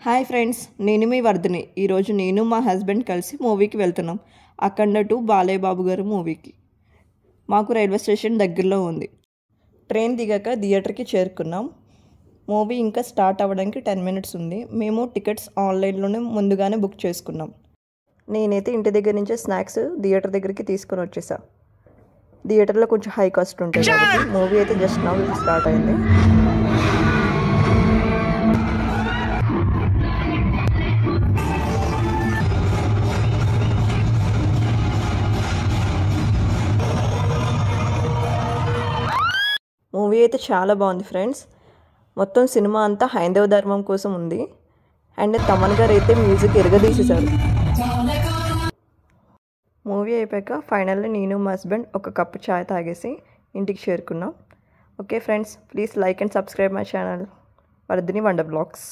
Hi friends, నేను మీ వర్ధిని. ఈరోజు నేను మా హస్బెండ్ కలిసి మూవీకి వెళ్తున్నాం. అఖండ 2 బాలయ్య బాబు గారు మూవీకి. మాకు రైల్వే స్టేషన్ దగ్గరలో ఉంది. ట్రైన్ దిగాక థియేటర్కి చేరుకున్నాం. మూవీ ఇంకా స్టార్ట్ అవ్వడానికి 10 మినిట్స్ ఉంది. మేము టికెట్స్ ఆన్లైన్లోనే ముందుగానే బుక్ చేసుకున్నాం. నేనైతే ఇంటి దగ్గర నుంచే స్నాక్స్ థియేటర్ దగ్గరికి తీసుకొని వచ్చేసా. థియేటర్లో కొంచెం హై కాస్ట్ ఉంటుంది కాబట్టి మూవీ అయితే జస్ట్ నౌ స్టార్ట్ అయింది. మూవీ అయితే చాలా బాగుంది ఫ్రెండ్స్. మొత్తం సినిమా అంతా హైందవ ధర్మం కోసం ఉంది. అండ్ తమన్ గారు అయితే మ్యూజిక్ ఎరగదీసేశారు. మూవీ అయిపోయాక ఫైనల్లీ నేను మా హస్బెండ్ ఒక కప్పు చాయ్ తాగేసి ఇంటికి చేరుకున్నాం. Okay friends, please like and subscribe my channel Vardhini wonder blogs.